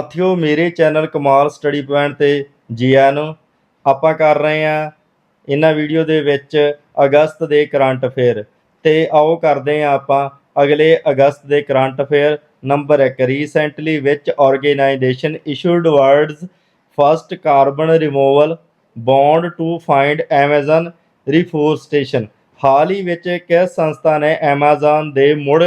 ਸਾਥੀਓ ਮੇਰੇ ਚੈਨਲ ਕਮਾਲ ਸਟੱਡੀ ਪੁਆਇੰਟ ਤੇ ਜੀ ਆਇਆਂ ਨੂੰ। ਆਪਾਂ ਕਰ ਰਹੇ ਹਾਂ ਇਹਨਾਂ ਵੀਡੀਓ ਦੇ ਵਿੱਚ ਅਗਸਤ ਦੇ ਕਰੰਟ ਅਫੇਅਰ ਤੇ ਆਓ ਕਰਦੇ ਹਾਂ ਆਪਾਂ ਅਗਲੇ ਅਗਸਤ ਦੇ ਕਰੰਟ ਅਫੇਅਰ। ਨੰਬਰ 1, ਰੀਸੈਂਟਲੀ ਵਿਚ organisation issued world's first carbon removal bond to find Amazon reforestation. ਹਾਲ ਹੀ ਵਿੱਚ ਕਿਸ ਸੰਸਥਾ ਨੇ ਐਮਾਜ਼ਾਨ ਦੇ ਮੁੜ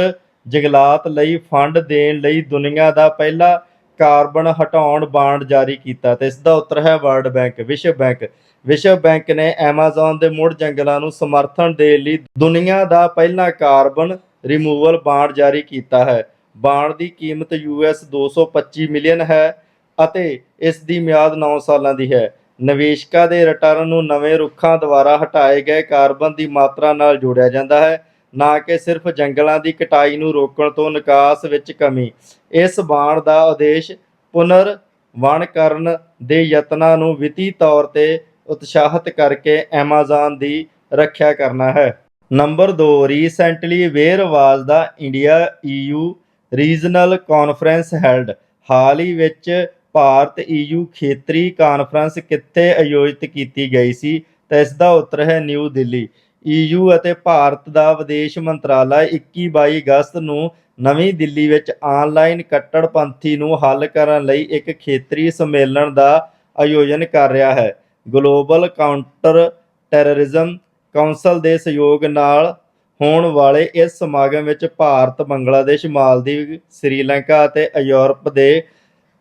ਜੰਗਲਾਤ ਲਈ ਫੰਡ ਦੇਣ ਲਈ ਦੁਨੀਆ ਦਾ ਪਹਿਲਾ ਕਾਰਬਨ ਹਟਾਉਣ ਬਾਂਡ ਜਾਰੀ ਕੀਤਾ? ਤੇ ਇਸ ਦਾ ਉੱਤਰ ਹੈ ਵਰਲਡ ਬੈਂਕ, ਵਿਸ਼ਵ ਬੈਂਕ। ਵਿਸ਼ਵ ਬੈਂਕ ਨੇ ਐਮਾਜ਼ਾਨ ਦੇ ਮੁੜ ਜੰਗਲਾਂ ਨੂੰ ਸਮਰਥਨ ਦੇਣ ਲਈ ਦੁਨੀਆ ਦਾ ਪਹਿਲਾ ਕਾਰਬਨ ਰਿਮੂਵਲ ਬਾਂਡ ਜਾਰੀ ਕੀਤਾ ਹੈ। ਬਾਂਡ ਦੀ ਕੀਮਤ US 225 ਮਿਲੀਅਨ ਹੈ ਅਤੇ ਇਸ ਦੀ ਮਿਆਦ 9 ਸਾਲਾਂ ਦੀ ਹੈ। ਨਿਵੇਸ਼ਕਾਂ ਦੇ ਰਿਟਰਨ ਨੂੰ ਨਵੇਂ ਰੁੱਖਾਂ ਦੁਆਰਾ ਹਟਾਏ ਗਏ ਕਾਰਬਨ ਦੀ ਮਾਤਰਾ ਨਾਲ ਜੋੜਿਆ ਜਾਂਦਾ ਹੈ, ਨਾ ਕਿ ਸਿਰਫ ਜੰਗਲਾਂ ਦੀ ਕਟਾਈ ਨੂੰ ਰੋਕਣ ਤੋਂ ਨਿਕਾਸ ਵਿੱਚ ਕਮੀ। ਇਸ ਬਾਂਡ ਦਾ ਉਦੇਸ਼ ਪੁਨਰ ਵਣਕਰਨ ਦੇ ਯਤਨਾਂ ਨੂੰ ਵਿੱਤੀ ਤੌਰ ਤੇ ਉਤਸ਼ਾਹਿਤ ਕਰਕੇ ਐਮਾਜ਼ਾਨ ਦੀ ਰੱਖਿਆ ਕਰਨਾ ਹੈ। Number 2, recently where was the India EU regional conference held. ਹਾਲ ਹੀ ਵਿੱਚ ਭਾਰਤ EU ਖੇਤਰੀ ਕਾਨਫਰੰਸ ਕਿੱਥੇ ਆਯੋਜਿਤ ਕੀਤੀ ਗਈ ਸੀ? ਤਾਂ ਇਸ ਦਾ ਉੱਤਰ ਹੈ ਨਿਊ ਦਿੱਲੀ। EU ਅਤੇ ਭਾਰਤ ਦਾ ਵਿਦੇਸ਼ ਮੰਤਰਾਲਾ 21-22 ਅਗਸਤ ਨੂੰ ਨਵੀਂ ਦਿੱਲੀ ਵਿੱਚ ਆਨਲਾਈਨ ਕੱਟੜਪੰਥੀ ਨੂੰ ਹੱਲ ਕਰਨ ਲਈ ਇੱਕ ਖੇਤਰੀ ਸੰਮੇਲਨ ਦਾ ਆਯੋਜਨ ਕਰ ਰਿਹਾ ਹੈ। ਗਲੋਬਲ ਕਾਊਂਟਰ ਟੈਰਰਿਜ਼ਮ ਕੌਂਸਲ ਦੇ ਸਹਿਯੋਗ ਨਾਲ ਹੋਣ ਵਾਲੇ ਇਸ ਸਮਾਗਮ ਵਿੱਚ ਭਾਰਤ, ਬੰਗਲਾਦੇਸ਼, ਮਾਲਦੀਵ, ਸ੍ਰੀਲੰਕਾ ਅਤੇ ਯੂਰਪ ਦੇ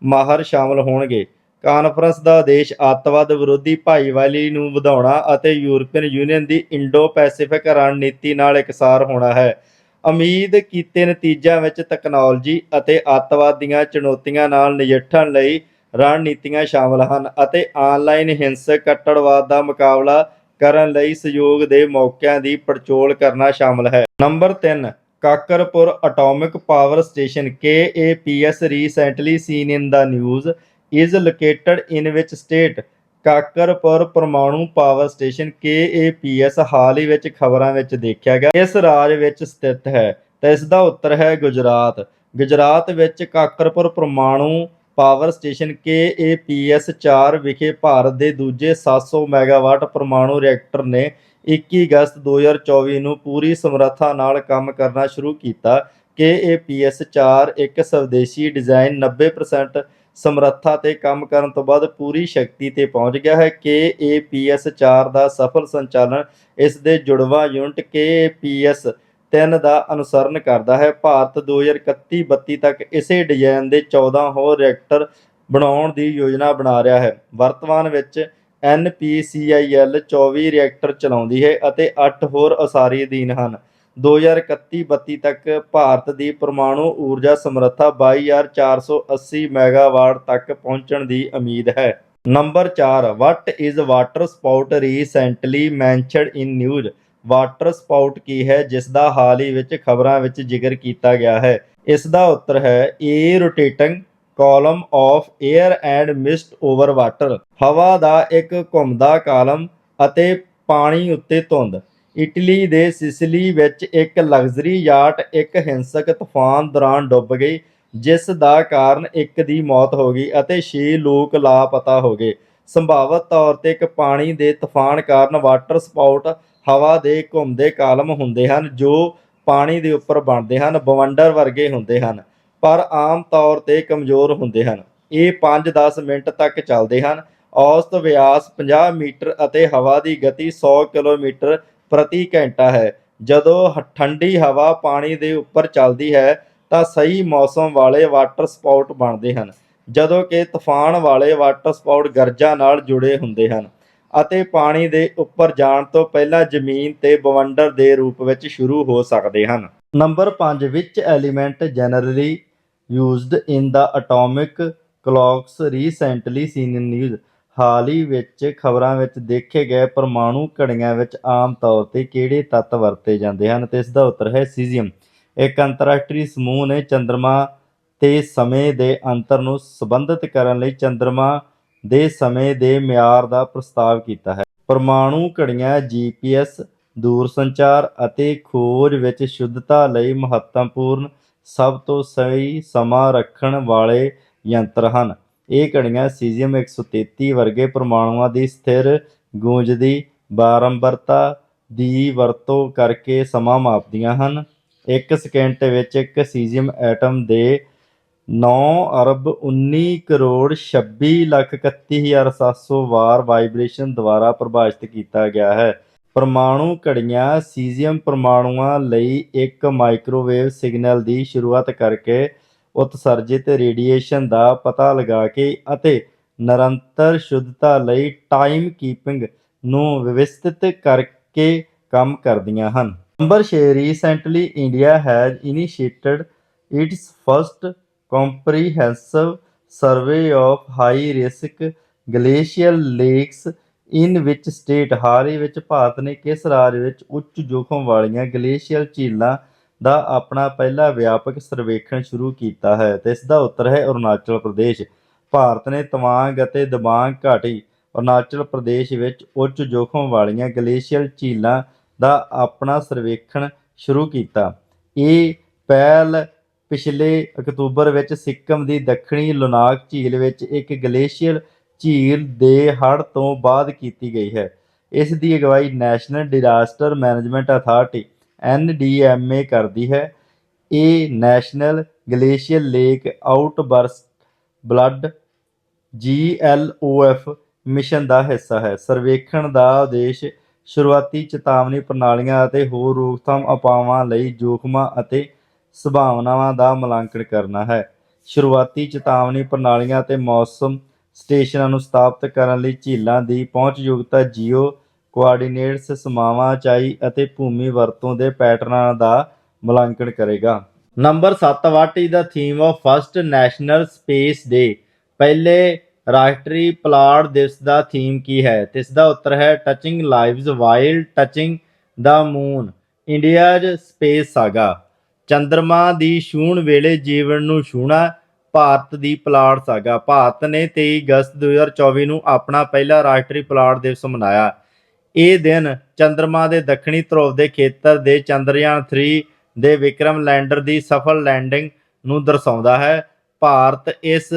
ਮਾਹਰ ਸ਼ਾਮਲ ਹੋਣਗੇ। ਕਾਨਫਰੰਸ ਦਾ ਉਦੇਸ਼ ਅੱਤਵਾਦ ਵਿਰੋਧੀ ਭਾਈਵਾਲੀ ਨੂੰ ਵਧਾਉਣਾ ਅਤੇ ਯੂਰਪੀਅਨ ਯੂਨੀਅਨ ਦੀ ਇੰਡੋ ਪੈਸੀਫਿਕ ਰਣਨੀਤੀ ਨਾਲ ਇਕਸਾਰ ਹੋਣਾ ਹੈ। ਉਮੀਦ ਕੀਤੇ ਨਤੀਜਿਆਂ ਵਿੱਚ ਤਕਨਾਲੋਜੀ ਅਤੇ ਅੱਤਵਾਦ ਦੀਆਂ ਚੁਣੌਤੀਆਂ ਨਾਲ ਨਜਿੱਠਣ ਲਈ ਰਣਨੀਤੀਆਂ ਸ਼ਾਮਲ ਹਨ ਅਤੇ ਆਨਲਾਈਨ ਹਿੰਸਕ ਕੱਟੜਵਾਦ ਦਾ ਮੁਕਾਬਲਾ ਕਰਨ ਲਈ ਸਹਿਯੋਗ ਦੇ ਮੌਕਿਆਂ ਦੀ ਪੜਚੋਲ ਕਰਨਾ ਸ਼ਾਮਲ ਹੈ। Number 3, Kakrapar atomic power station KAPS recently seen in the news is located in which state? Kakrapar ਪਰਮਾਣੂ ਪਾਵਰ ਸਟੇਸ਼ਨ KAPS ਹਾਲ ਹੀ ਵਿੱਚ ਖਬਰਾਂ ਵਿੱਚ ਦੇਖਿਆ ਗਿਆ ਇਸ ਰਾਜ ਵਿੱਚ ਸਥਿਤ ਹੈ। ਤਾਂ ਇਸ ਦਾ ਉੱਤਰ ਹੈ ਗੁਜਰਾਤ। ਗੁਜਰਾਤ ਵਿੱਚ ਕਾਕਰਪੁਰ ਪਰਮਾਣੂ ਪਾਵਰ ਸਟੇਸ਼ਨ KAPS 4 ਵਿਖੇ ਭਾਰਤ ਦੇ ਦੂਜੇ 700 ਮੈਗਾਵਾਟ ਪਰਮਾਣੂ ਰਿਐਕਟਰ ਨੇ 21 ਅਗਸਤ 2024 ਨੂੰ ਪੂਰੀ ਸਮਰੱਥਾ ਨਾਲ ਕੰਮ ਕਰਨਾ ਸ਼ੁਰੂ ਕੀਤਾ। KAPS 4 ਇੱਕ ਸਵਦੇਸ਼ੀ ਡਿਜ਼ਾਈਨ 90% ਸਮਰੱਥਾ ਤੇ ਕੰਮ ਕਰਨ ਤੋਂ ਬਾਅਦ ਪੂਰੀ ਸ਼ਕਤੀ ਤੇ ਪਹੁੰਚ ਗਿਆ ਹੈ। KAPS 4 ਦਾ ਸਫਲ ਸੰਚਾਲਨ ਇਸ ਦੇ ਜੁੜਵਾਂ ਯੂਨਿਟ KAPS 3 ਦਾ ਅਨੁਸਰਨ ਕਰਦਾ ਹੈ। ਭਾਰਤ 2031-32 ਤੱਕ ਇਸੇ ਡਿਜ਼ਾਈਨ ਦੇ 14 ਹੋਰ ਰਿਐਕਟਰ ਬਣਾਉਣ ਦੀ ਯੋਜਨਾ ਬਣਾ ਰਿਹਾ ਹੈ। ਵਰਤਮਾਨ ਵਿੱਚ NPCIL 24 ਰਿਐਕਟਰ ਚਲਾਉਂਦੀ ਹੈ ਅਤੇ 8 ਹੋਰ ਉਸਾਰੀ ਅਧੀਨ ਹਨ। 2031-32 ਤੱਕ ਭਾਰਤ ਦੀ ਪਰਮਾਣੂ ਊਰਜਾ ਸਮਰੱਥਾ 22,480 ਮੈਗਾਵਾਟ ਤੱਕ ਪਹੁੰਚਣ ਦੀ ਉਮੀਦ ਹੈ। Number 4, what is waterspout recently mentioned in news. Waterspout ਕੀ ਹੈ ਜਿਸ ਦਾ ਹਾਲ ਹੀ ਵਿੱਚ ਖਬਰਾਂ ਵਿੱਚ ਜ਼ਿਕਰ ਕੀਤਾ ਗਿਆ ਹੈ? ਇਸ ਦਾ ਉੱਤਰ ਹੈ a rotating column of air and mist over water. ਹਵਾ ਦਾ ਇੱਕ ਘੁੰਮਦਾ ਕਾਲਮ ਅਤੇ ਪਾਣੀ ਉੱਤੇ ਧੁੰਦ। ਇਟਲੀ ਦੇ ਸਿਸਿਲੀ ਵਿੱਚ ਇੱਕ ਲਗਜ਼ਰੀ ਯਾਟ ਇੱਕ ਹਿੰਸਕ ਤੂਫਾਨ ਦੌਰਾਨ ਡੁੱਬ ਗਈ, ਜਿਸ ਦਾ ਕਾਰਨ ਇੱਕ ਦੀ ਮੌਤ ਹੋ ਗਈ ਅਤੇ 6 ਲੋਕ ਲਾਪਤਾ ਹੋ ਗਏ। ਸੰਭਾਵਤ ਤੌਰ ਤੇ ਇੱਕ ਪਾਣੀ ਦੇ ਤੂਫਾਨ ਕਾਰਨ ਵਾਟਰ ਸਪਾਊਟ ਹਵਾ ਦੇ ਘੁੰਮਦੇ ਕਾਲਮ ਹੁੰਦੇ ਹਨ ਜੋ ਪਾਣੀ ਦੇ ਉੱਪਰ ਬਣਦੇ ਹਨ। ਬਵੰਡਰ ਵਰਗੇ ਹੁੰਦੇ ਹਨ ਪਰ ਆਮ ਤੌਰ ਤੇ ਕਮਜ਼ੋਰ ਹੁੰਦੇ ਹਨ। ਇਹ 5-10 ਮਿੰਟ ਤੱਕ ਚੱਲਦੇ ਹਨ। ਔਸਤ ਵਿਆਸ 50 ਮੀਟਰ ਅਤੇ ਹਵਾ ਦੀ ਗਤੀ 100 ਕਿਲੋਮੀਟਰ ਪ੍ਰਤੀ ਘੰਟਾ ਹੈ। ਜਦੋਂ ਠੰਡੀ ਹਵਾ ਪਾਣੀ ਦੇ ਉੱਪਰ ਚੱਲਦੀ ਹੈ ਤਾਂ ਸਹੀ ਮੌਸਮ ਵਾਲੇ ਵਾਟਰ ਸਪਾਊਟ ਬਣਦੇ ਹਨ, ਜਦੋਂ ਕਿ ਤੂਫਾਨ ਵਾਲੇ ਵਾਟਰ ਸਪਾਊਟ ਗਰਜਾਂ ਨਾਲ ਜੁੜੇ ਹੁੰਦੇ ਹਨ ਅਤੇ ਪਾਣੀ ਦੇ ਉੱਪਰ ਜਾਣ ਤੋਂ ਪਹਿਲਾਂ ਜ਼ਮੀਨ ਤੇ ਬਵੰਡਰ ਦੇ ਰੂਪ ਵਿੱਚ ਸ਼ੁਰੂ ਹੋ ਸਕਦੇ ਹਨ। Number 5, which element generally used in the atomic clocks recently seen in news. ਹਾਲ ਹੀ ਵਿੱਚ ਖਬਰਾਂ ਵਿੱਚ ਦੇਖੇ ਗਏ ਪਰਮਾਣੂ ਘੜੀਆਂ ਵਿੱਚ ਆਮ ਤੌਰ ਤੇ ਕਿਹੜੇ ਤੱਤ ਵਰਤੇ ਜਾਂਦੇ ਹਨ? ਤੇ ਇਸ ਦਾ ਉੱਤਰ ਹੈ ਸੀਜ਼ੀਅਮ। ਇੱਕ ਅੰਤਰਰਾਸ਼ਟਰੀ ਸਮੂਹ ਨੇ ਚੰਦਰਮਾ ਤੇ ਸਮੇਂ ਦੇ ਅੰਤਰ ਨੂੰ ਸੰਬੰਧਿਤ ਕਰਨ ਲਈ ਚੰਦਰਮਾ ਦੇ ਸਮੇਂ ਦੇ ਮਿਆਰ ਦਾ ਪ੍ਰਸਤਾਵ ਕੀਤਾ ਹੈ। ਪਰਮਾਣੂ ਘੜੀਆਂ GPS, ਦੂਰਸੰਚਾਰ ਅਤੇ ਖੋਜ ਵਿੱਚ ਸ਼ੁੱਧਤਾ ਲਈ ਮਹੱਤਵਪੂਰਨ ਸਭ ਤੋਂ ਸਹੀ ਸਮਾਂ ਰੱਖਣ ਵਾਲੇ ਯੰਤਰ ਹਨ। ਇਹ ਘੜੀਆਂ ਸੀਜ਼ੀਅਮ 133 ਵਰਗੇ ਪਰਮਾਣੂਆਂ ਦੀ ਸਥਿਰ ਗੂੰਜ ਦੀ ਬਾਰੰਬਾਰਤਾ ਦੀ ਵਰਤੋਂ ਕਰਕੇ ਸਮਾਂ ਮਾਪਦੀਆਂ ਹਨ। 1 ਸਕਿੰਟ ਵਿੱਚ ਇੱਕ ਸੀਜ਼ੀਅਮ ਐਟਮ ਦੇ 9,19,26,31,700 ਵਾਰ ਵਾਈਬ੍ਰੇਸ਼ਨ ਦੁਆਰਾ ਪਰਿਭਾਸ਼ਿਤ ਕੀਤਾ ਗਿਆ ਹੈ। ਪਰਮਾਣੂ ਘੜੀਆਂ ਸੀਜ਼ੀਅਮ ਪਰਮਾਣੂਆਂ ਲਈ ਇੱਕ ਮਾਈਕ੍ਰੋਵੇਵ ਸਿਗਨਲ ਦੀ ਸ਼ੁਰੂਆਤ ਕਰਕੇ ਉਤਸਰਜਿਤ ਰੇਡੀਏਸ਼ਨ ਦਾ ਪਤਾ ਲਗਾ ਕੇ ਅਤੇ ਨਿਰੰਤਰ ਸ਼ੁੱਧਤਾ ਲਈ ਟਾਈਮ ਕੀਪਿੰਗ ਨੂੰ ਵਿਵਸਥਿਤ ਕਰਕੇ ਕੰਮ ਕਰਦੀਆਂ ਹਨ। Number 6 recently India has initiated its first comprehensive survey of high risk glacial lakes in which state। ਹਾਲ ਹੀ ਵਿੱਚ ਭਾਰਤ ਨੇ ਕਿਸ ਰਾਜ ਵਿੱਚ ਉੱਚ ਜੋਖਮ ਵਾਲੀਆਂ ਗਲੇਸ਼ੀਅਲ ਝੀਲਾਂ ਦਾ ਆਪਣਾ ਪਹਿਲਾ ਵਿਆਪਕ ਸਰਵੇਖਣ ਸ਼ੁਰੂ ਕੀਤਾ ਹੈ? ਤੇ ਇਸ ਦਾ ਉੱਤਰ ਹੈ ਅਰੁਣਾਚਲ ਪ੍ਰਦੇਸ਼। ਭਾਰਤ ਨੇ ਤਵਾਂਗ ਅਤੇ ਦਬਾਂਗ ਘਾਟੀ ਅਰੁਣਾਚਲ ਪ੍ਰਦੇਸ਼ ਵਿੱਚ ਉੱਚ ਜੋਖਮ ਵਾਲੀਆਂ ਗਲੇਸ਼ੀਅਲ ਝੀਲਾਂ ਦਾ ਆਪਣਾ ਸਰਵੇਖਣ ਸ਼ੁਰੂ ਕੀਤਾ। ਇਹ ਪਹਿਲ ਪਿਛਲੇ ਅਕਤੂਬਰ ਵਿੱਚ ਸਿੱਕਮ ਦੀ ਦੱਖਣੀ ਲੁਨਾਕ ਝੀਲ ਵਿੱਚ ਇੱਕ ਗਲੇਸ਼ੀਅਲ ਝੀਲ ਦੇ ਹੜ੍ਹ ਤੋਂ ਬਾਅਦ ਕੀਤੀ ਗਈ ਹੈ। ਇਸ ਦੀ ਅਗਵਾਈ national disaster management authority NDMA ਕਰਦੀ ਹੈ। ਇਹ national glacial lake outburst flood GLOF mission ਦਾ ਹਿੱਸਾ ਹੈ। ਸਰਵੇਖਣ ਦਾ ਉਦੇਸ਼ ਸ਼ੁਰੂਆਤੀ ਚੇਤਾਵਨੀ ਪ੍ਰਣਾਲੀਆਂ ਅਤੇ ਹੋਰ ਰੋਕਥਾਮ ਉਪਾਵਾਂ ਲਈ ਜੋਖਮਾਂ ਅਤੇ ਸੰਭਾਵਨਾਵਾਂ ਦਾ ਮੁਲਾਂਕਣ ਕਰਨਾ ਹੈ। ਸ਼ੁਰੂਆਤੀ ਚੇਤਾਵਨੀ ਪ੍ਰਣਾਲੀਆਂ ਅਤੇ ਮੌਸਮ ਸਟੇਸ਼ਨਾਂ ਨੂੰ ਸਥਾਪਿਤ ਕਰਨ ਲਈ ਝੀਲਾਂ ਦੀ ਪਹੁੰਚਯੋਗਤਾ, ਜੀਓ ਕੋਆਰਡੀਨੇਟਸ, ਸੀਮਾਵਾਂ, ਉਚਾਈ ਅਤੇ ਭੂਮੀ ਵਰਤੋਂ ਦੇ ਪੈਟਰਨਾਂ ਦਾ ਮੁਲਾਂਕਣ ਕਰੇਗਾ। Number 7 what is the theme of first national space day. ਪਹਿਲੇ ਰਾਸ਼ਟਰੀ ਪੁਲਾੜ ਦਿਵਸ ਦਾ ਥੀਮ ਕੀ ਹੈ? ਤੇ ਇਸ ਦਾ ਉੱਤਰ ਹੈ ਟਚਿੰਗ ਲਾਈਵਜ਼ ਵਾਈਲ ਟਚਿੰਗ ਦਾ ਮੂਨ, ਇੰਡੀਆਜ਼ ਸਪੇਸ ਸਾਗਾ। ਚੰਦਰਮਾ ਦੀ ਛੂਹਣ ਵੇਲੇ ਜੀਵਨ ਨੂੰ ਛੂਹਣਾ, ਭਾਰਤ ਦੀ ਪੁਲਾੜ ਸਾਗਾ। ਭਾਰਤ ਨੇ 23 ਅਗਸਤ 2024 ਨੂੰ ਆਪਣਾ ਪਹਿਲਾ ਰਾਸ਼ਟਰੀ ਪੁਲਾੜ ਦਿਵਸ ਮਨਾਇਆ। ਇਹ ਦਿਨ ਚੰਦਰਮਾ ਦੇ ਦੱਖਣੀ ਧਰੁਵ ਦੇ ਖੇਤਰ ਦੇ ਚੰਦਰਯਾਨ 3 ਦੇ ਵਿਕਰਮ ਲੈਂਡਰ ਦੀ ਸਫਲ ਲੈਂਡਿੰਗ ਨੂੰ ਦਰਸਾਉਂਦਾ ਹੈ। ਭਾਰਤ ਇਸ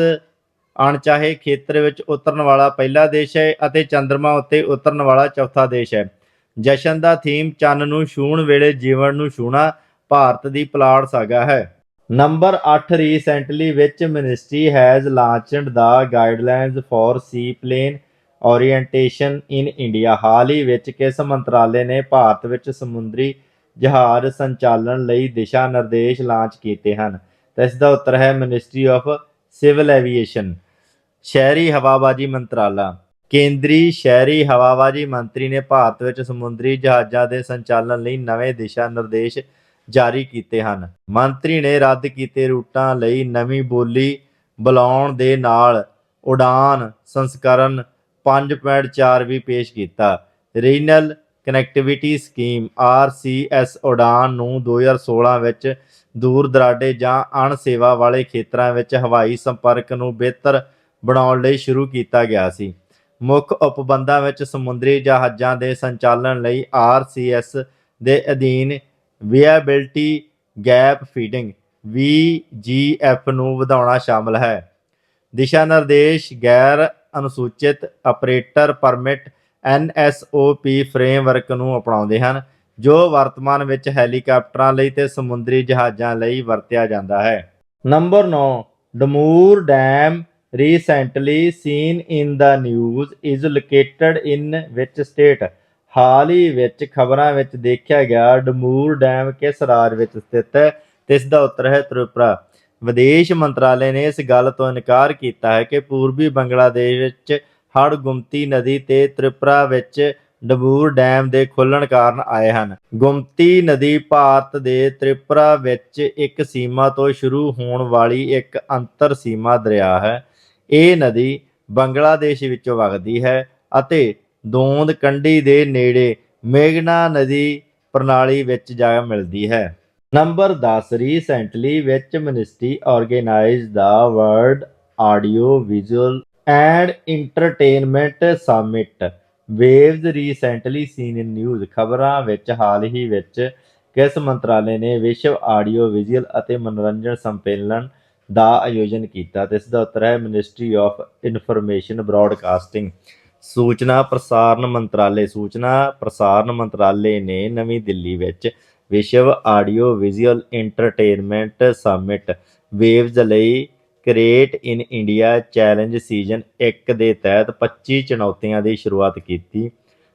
ਅਣਚਾਹੇ ਖੇਤਰ ਵਿੱਚ ਉਤਰਨ ਵਾਲਾ ਪਹਿਲਾ ਦੇਸ਼ ਹੈ ਅਤੇ ਚੰਦਰਮਾ ਉੱਤੇ ਉਤਰਨ ਵਾਲਾ ਚੌਥਾ ਦੇਸ਼ ਹੈ। ਜਸ਼ਨ ਦਾ ਥੀਮ ਚੰਨ ਨੂੰ ਛੂਹਣ ਵੇਲੇ ਜੀਵਨ ਨੂੰ ਛੂਹਣਾ, ਭਾਰਤ ਦੀ ਪੁਲਾੜ ਸਾਗਾ ਹੈ। Number 8 recently which ministry has launched the guidelines for seaplane orientation in India. ਹਾਲ ਹੀ ਵਿੱਚ ਕਿਸ ਮੰਤਰਾਲੇ ਨੇ ਭਾਰਤ ਵਿੱਚ ਸਮੁੰਦਰੀ ਜਹਾਜ਼ ਸੰਚਾਲਨ ਲਈ ਦਿਸ਼ਾ ਨਿਰਦੇਸ਼ ਲਾਂਚ ਕੀਤੇ ਹਨ? ਤਾਂ ਇਸ ਦਾ ਉੱਤਰ ਹੈ ਮਿਨਿਸਟਰੀ ਆਫ ਸਿਵਲ ਐਵੀਏਸ਼ਨ। ਸ਼ਹਿਰੀ ਹਵਾਬਾਜ਼ੀ ਮੰਤਰਾਲਾ। ਕੇਂਦਰੀ ਸ਼ਹਿਰੀ ਹਵਾਬਾਜ਼ੀ ਮੰਤਰੀ ਨੇ ਭਾਰਤ ਵਿੱਚ ਸਮੁੰਦਰੀ ਜਹਾਜ਼ਾਂ ਦੇ ਸੰਚਾਲਨ ਲਈ ਨਵੇਂ ਦਿਸ਼ਾ ਨਿਰਦੇਸ਼ ਜਾਰੀ ਕੀਤੇ ਹਨ। ਮੰਤਰੀ ਨੇ ਰੱਦ ਕੀਤੇ ਰੂਟਾਂ ਲਈ ਨਵੀਂ ਬੋਲੀ ਬੁਲਾਉਣ ਦੇ ਨਾਲ ਉਡਾਨ ਸੰਸਕਰਨ 5.4 ਵੀ ਪੇਸ਼ ਕੀਤਾ। ਰੀਜਨਲ ਕਨੈਕਟੀਵਿਟੀ ਸਕੀਮ RCS ਉਡਾਨ ਨੂੰ 2016 ਵਿੱਚ ਦੂਰ ਦਰਾਡੇ ਜਾਂ ਅਣਸੇਵਾ ਵਾਲੇ ਖੇਤਰਾਂ ਵਿੱਚ ਹਵਾਈ ਸੰਪਰਕ ਨੂੰ ਬਿਹਤਰ ਬਣਾਉਣ ਲਈ ਸ਼ੁਰੂ ਕੀਤਾ ਗਿਆ ਸੀ। ਮੁੱਖ ਉਪਬੰਧਾਂ ਵਿੱਚ ਸਮੁੰਦਰੀ ਜਹਾਜ਼ਾਂ ਦੇ ਸੰਚਾਲਨ ਲਈ RCS ਦੇ ਅਧੀਨ ਵਿਆਬਿਲਿਟੀ ਗੈਪ ਫੀਡਿੰਗ VGF ਨੂੰ ਵਧਾਉਣਾ ਸ਼ਾਮਲ ਹੈ। ਦਿਸ਼ਾ ਨਿਰਦੇਸ਼ ਗੈਰ ਅਨੁਸੂਚਿਤ ਆਪਰੇਟਰ ਪਰਮਿਟ NSOP ਫਰੇਮਵਰਕ ਨੂੰ ਅਪਣਾਉਂਦੇ ਹਨ, ਜੋ ਵਰਤਮਾਨ ਵਿੱਚ ਹੈਲੀਕਾਪਟਰਾਂ ਲਈ ਤੇ ਸਮੁੰਦਰੀ ਜਹਾਜ਼ਾਂ ਲਈ ਵਰਤਿਆ ਜਾਂਦਾ ਹੈ। Number 9 Dumbur dam recently seen in the news is located in which state. ਹਾਲ ਹੀ ਵਿੱਚ ਖਬਰਾਂ ਵਿੱਚ ਦੇਖਿਆ ਗਿਆ ਡਮੂਰ ਡੈਮ ਕਿਸ ਰਾਜ ਵਿੱਚ ਸਥਿਤ ਹੈ? ਤੇ ਇਸ ਦਾ ਉੱਤਰ ਹੈ ਤ੍ਰਿਪੁਰਾ। ਵਿਦੇਸ਼ ਮੰਤਰਾਲੇ ਨੇ ਇਸ ਗੱਲ ਤੋਂ ਇਨਕਾਰ ਕੀਤਾ ਹੈ ਕਿ ਪੂਰਬੀ ਬੰਗਲਾਦੇਸ਼ ਵਿੱਚ ਹੜ੍ਹ ਗੁਮਤੀ ਨਦੀ ਤੇ ਤ੍ਰਿਪੁਰਾ ਵਿੱਚ ਡਮੂਰ ਡੈਮ ਦੇ ਖੁੱਲ੍ਹਣ ਕਾਰਨ ਆਏ ਹਨ। ਗੁਮਤੀ ਨਦੀ ਭਾਰਤ ਦੇ ਤ੍ਰਿਪੁਰਾ ਵਿੱਚ ਇੱਕ ਸੀਮਾ ਤੋਂ ਸ਼ੁਰੂ ਹੋਣ ਵਾਲੀ ਇੱਕ ਅੰਤਰ ਸੀਮਾ ਦਰਿਆ ਹੈ। ਇਹ ਨਦੀ ਬੰਗਲਾਦੇਸ਼ ਵਿੱਚੋਂ ਵਗਦੀ ਹੈ ਅਤੇ ਦੌਂਦ ਕੰਢੀ ਦੇ ਨੇੜੇ ਮੇਘਨਾ ਨਦੀ ਪ੍ਰਣਾਲੀ ਵਿੱਚ ਜਾ ਮਿਲਦੀ ਹੈ। ਨੰਬਰ 10 ਰੀਸੈਂਟਲੀ ਵਿੱਚ ਮਿਨਿਸਟਰੀ ਆਰਗੇਨਾਈਜ਼ਡ ਦਾ world audio visual and entertainment summit Waves recently seen in news. ਖਬਰਾਂ ਵਿੱਚ ਹਾਲ ਹੀ ਵਿੱਚ ਕਿਸ ਮੰਤਰਾਲੇ ਨੇ ਵਿਸ਼ਵ ਆਡੀਓ ਵਿਜ਼ੂਅਲ ਅਤੇ ਮਨੋਰੰਜਨ ਸੰਮੇਲਨ ਦਾ ਆਯੋਜਨ ਕੀਤਾ? ਤੇ ਇਸ ਦਾ ਉੱਤਰ ਹੈ ਮਿਨਿਸਟਰੀ ਆਫ ਇਨਫੋਰਮੇਸ਼ਨ ਬ੍ਰੌਡਕਾਸਟਿੰਗ। ਸੂਚਨਾ ਪ੍ਰਸਾਰਣ ਮੰਤਰਾਲੇ ਨੇ ਨਵੀਂ ਦਿੱਲੀ ਵਿੱਚ ਵਿਸ਼ਵ audio visual entertainment summit waves ਲਈ create in India challenge season 1 ਦੇ ਤਹਿਤ 25 ਚੁਣੌਤੀਆਂ ਦੀ ਸ਼ੁਰੂਆਤ ਕੀਤੀ।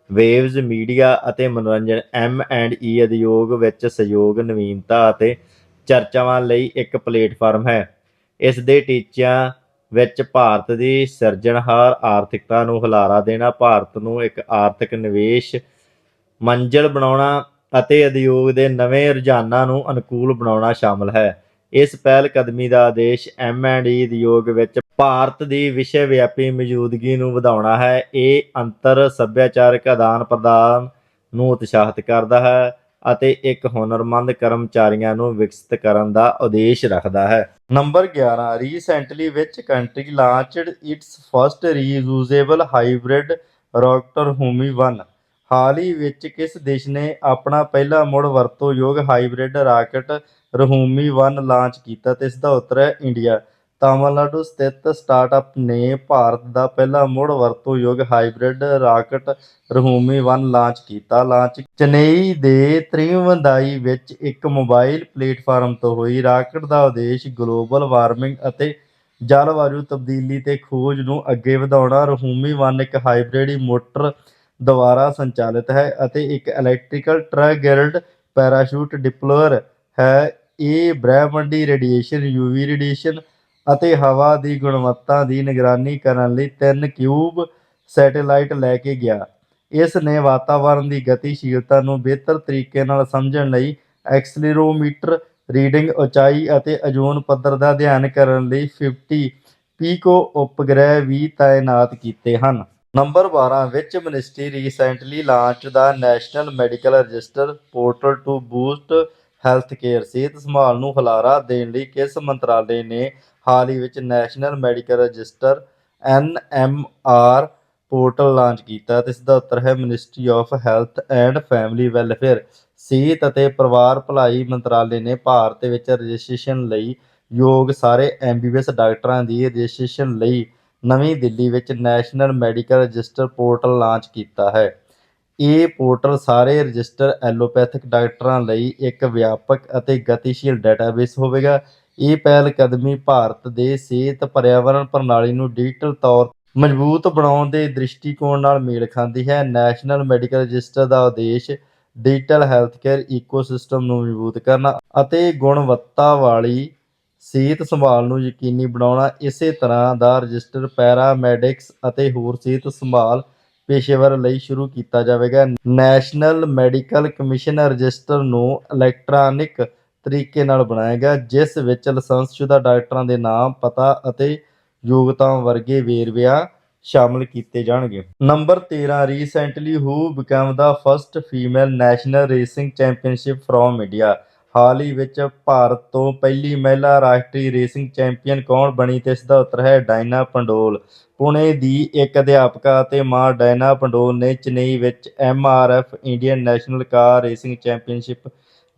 ਵੇਵਜ਼ ਮੀਡੀਆ ਅਤੇ ਮਨੋਰੰਜਨ M&E ਉਦਯੋਗ ਵਿੱਚ ਸਹਿਯੋਗ, ਨਵੀਨਤਾ ਅਤੇ ਚਰਚਾਵਾਂ ਲਈ ਇੱਕ ਪਲੇਟਫਾਰਮ ਹੈ। ਇਸ ਦੇ ਟੀਚਿਆਂ ਵਿੱਚ ਭਾਰਤ ਦੀ ਸਿਰਜਣਹਾਰ ਆਰਥਿਕਤਾ ਨੂੰ ਹੁਲਾਰਾ ਦੇਣਾ, ਭਾਰਤ ਨੂੰ ਇੱਕ ਆਰਥਿਕ ਨਿਵੇਸ਼ ਮੰਜ਼ਿਲ ਬਣਾਉਣਾ ਅਤੇ ਉਦਯੋਗ ਦੇ ਨਵੇਂ ਰੁਝਾਨਾਂ ਨੂੰ ਅਨੁਕੂਲ ਬਣਾਉਣਾ ਸ਼ਾਮਲ ਹੈ। ਇਸ ਪਹਿਲ ਕਦਮੀ ਦਾ ਉਦੇਸ਼ M&E ਉਦਯੋਗ ਵਿੱਚ ਭਾਰਤ ਦੀ ਵਿਸ਼ਵ ਵਿਆਪੀ ਮੌਜੂਦਗੀ ਨੂੰ ਵਧਾਉਣਾ ਹੈ। ਇਹ ਅੰਤਰ ਸੱਭਿਆਚਾਰਕ ਆਦਾਨ ਪ੍ਰਦਾਨ ਨੂੰ ਉਤਸ਼ਾਹਿਤ ਕਰਦਾ ਹੈ ਅਤੇ ਇੱਕ ਹੁਨਰਮੰਦ ਕਰਮਚਾਰੀਆਂ ਨੂੰ ਵਿਕਸਿਤ ਕਰਨ ਦਾ ਉਦੇਸ਼ ਰੱਖਦਾ ਹੈ। Number 11, recently which country launched its first reusable hybrid rocket Humi-1? ਹਾਲ ਹੀ ਵਿੱਚ ਕਿਸ ਦੇਸ਼ ਨੇ ਆਪਣਾ ਪਹਿਲਾ ਮੁੜ ਵਰਤੋਂਯੋਗ ਹਾਈਬ੍ਰਿਡ ਰਾਕਟ Humi-1 ਲਾਂਚ ਕੀਤਾ? ਤੇ ਇਸ ਦਾ ਉੱਤਰ ਹੈ ਇੰਡੀਆ। ਤਾਮਿਲਨਾਡੂ ਸਥਿਤ ਸਟਾਰਟਅਪ ਨੇ ਭਾਰਤ ਦਾ ਪਹਿਲਾ ਮੁੜ ਵਰਤੋਂਯੋਗ ਹਾਈਬ੍ਰਿਡ ਰਾਕਟ Humi-1 ਲਾਂਚ ਕੀਤਾ। ਲਾਂਚ ਚੇਨਈ ਦੇ ਤ੍ਰਿਵੰਦਾਈ ਵਿੱਚ ਇੱਕ ਮੋਬਾਈਲ ਪਲੇਟਫਾਰਮ ਤੋਂ ਹੋਈ। ਰਾਕਟ ਦਾ ਉਦੇਸ਼ ਗਲੋਬਲ ਵਾਰਮਿੰਗ ਅਤੇ ਜਲਵਾਯੂ ਤਬਦੀਲੀ ਤੇ ਖੋਜ ਨੂੰ ਅੱਗੇ ਵਧਾਉਣਾ। Humi-1 ਇੱਕ ਹਾਈਬ੍ਰਿਡ ਮੋਟਰ ਦੁਆਰਾ ਸੰਚਾਲਿਤ ਹੈ ਅਤੇ ਇੱਕ ਇਲੈਕਟ੍ਰੀਕਲ ਟਰਗਰਡ ਪੈਰਾਸ਼ੂਟ ਡਿਪਲੋਅਰ ਹੈ। ਇਹ ਬ੍ਰਹਿਮੰਡੀ ਰੇਡੀਏਸ਼ਨ, UV ਰੇਡੀਏਸ਼ਨ ਅਤੇ ਹਵਾ ਦੀ ਗੁਣਵੱਤਾ ਦੀ ਨਿਗਰਾਨੀ ਕਰਨ ਲਈ 3 ਕਿਊਬ ਸੈਟੇਲਾਈਟ ਲੈ ਕੇ ਗਿਆ। ਇਸ ਨੇ ਵਾਤਾਵਰਣ ਦੀ ਗਤੀਸ਼ੀਲਤਾ ਨੂੰ ਬਿਹਤਰ ਤਰੀਕੇ ਨਾਲ ਸਮਝਣ ਲਈ ਐਕਸਲੇਰੋਮੀਟਰ ਰੀਡਿੰਗ, ਉਚਾਈ ਅਤੇ ਓਜ਼ੋਨ ਪੱਧਰ ਦਾ ਅਧਿਐਨ ਕਰਨ ਲਈ 50 ਪੀਕੋ ਉਪਗ੍ਰਹਿ ਵੀ ਤਾਇਨਾਤ ਕੀਤੇ ਹਨ। ਨੰਬਰ 12, ਵਿਚ ਮਿਨਿਸਟਰੀ ਰੀਸੈਂਟਲੀ ਲਾਂਚ ਦਾ national medical register portal to boost health care? ਸਿਹਤ ਸੰਭਾਲ ਨੂੰ ਹੁਲਾਰਾ ਦੇਣ ਲਈ ਕਿਸ ਮੰਤਰਾਲੇ ਨੇ ਹਾਲ ਹੀ ਵਿੱਚ national medical register NMR portal launch ਕੀਤਾ? ਤੇ ਇਸ ਦਾ ਉੱਤਰ ਹੈ ministry of health and family welfare. ਸਿਹਤ ਅਤੇ ਪਰਿਵਾਰ ਭਲਾਈ ਮੰਤਰਾਲੇ ਨੇ ਭਾਰਤ ਵਿੱਚ ਰਜਿਸਟ੍ਰੇਸ਼ਨ ਲਈ ਯੋਗ ਸਾਰੇ MBBS ਡਾਕਟਰਾਂ ਦੀ ਰਜਿਸਟ੍ਰੇਸ਼ਨ ਲਈ ਨਵੀਂ ਦਿੱਲੀ ਵਿੱਚ national medical register portal launch ਕੀਤਾ ਹੈ। ਇਹ ਪੋਰਟਲ ਸਾਰੇ ਰਜਿਸਟਰ ਐਲੋਪੈਥਿਕ ਡਾਕਟਰਾਂ ਲਈ ਇੱਕ ਵਿਆਪਕ ਅਤੇ ਗਤੀਸ਼ੀਲ ਡੇਟਾਬੇਸ ਹੋਵੇਗਾ। ਇਹ ਪਹਿਲ ਕਦਮੀ ਭਾਰਤ ਦੇ ਸਿਹਤ ਪਰਿਆਵਰਣ ਪ੍ਰਣਾਲੀ ਨੂੰ ਡਿਜੀਟਲ ਤੌਰ ਮਜ਼ਬੂਤ ਬਣਾਉਣ ਦੇ ਦ੍ਰਿਸ਼ਟੀਕੋਣ ਨਾਲ ਮੇਲ ਖਾਂਦੀ ਹੈ। ਨੈਸ਼ਨਲ ਮੈਡੀਕਲ ਰਜਿਸਟਰ ਦਾ ਉਦੇਸ਼ ਡਿਜੀਟਲ ਹੈਲਥਕੇਅਰ ਈਕੋਸਿਸਟਮ ਨੂੰ ਮਜ਼ਬੂਤ ਕਰਨਾ ਅਤੇ ਗੁਣਵੱਤਾ ਵਾਲੀ ਸਿਹਤ ਸੰਭਾਲ ਨੂੰ ਯਕੀਨੀ ਬਣਾਉਣਾ। ਇਸੇ ਤਰ੍ਹਾਂ ਦਾ ਰਜਿਸਟਰ ਪੈਰਾਮੈਡਿਕਸ ਅਤੇ ਹੋਰ ਸਿਹਤ ਸੰਭਾਲ ਪੇਸ਼ੇਵਰ ਲਈ ਸ਼ੁਰੂ ਕੀਤਾ ਜਾਵੇਗਾ। ਨੈਸ਼ਨਲ ਮੈਡੀਕਲ ਕਮਿਸ਼ਨ ਰਜਿਸਟਰ ਨੂੰ ਇਲੈਕਟ੍ਰਾਨਿਕ ਤਰੀਕੇ ਨਾਲ ਬਣਾਏਗਾ, ਜਿਸ ਵਿੱਚ ਲਾਇਸੈਂਸਸ਼ੁਦਾ ਡਾਕਟਰਾਂ ਦੇ ਨਾਮ, ਪਤਾ ਅਤੇ ਯੋਗਤਾਵਾਂ ਵਰਗੇ ਵੇਰਵਿਆਂ ਸ਼ਾਮਲ ਕੀਤੇ ਜਾਣਗੇ। Number 13, recently who became the first female national racing championship from India? ਹਾਲ ਹੀ ਵਿੱਚ ਭਾਰਤ ਤੋਂ ਪਹਿਲੀ ਮਹਿਲਾ ਰਾਸ਼ਟਰੀ ਰੇਸਿੰਗ ਚੈਂਪੀਅਨ ਕੌਣ ਬਣੀ? ਤੇ ਇਸ ਦਾ ਉੱਤਰ ਹੈ ਡਾਇਨਾ ਪੰਡੋਲ। ਪੁਣੇ ਦੀ ਇੱਕ ਅਧਿਆਪਕਾ ਅਤੇ ਮਾਂ ਡਾਇਨਾ ਪੰਡੋਲ ਨੇ ਚੇਨਈ ਵਿੱਚ MRF Indian national car racing championship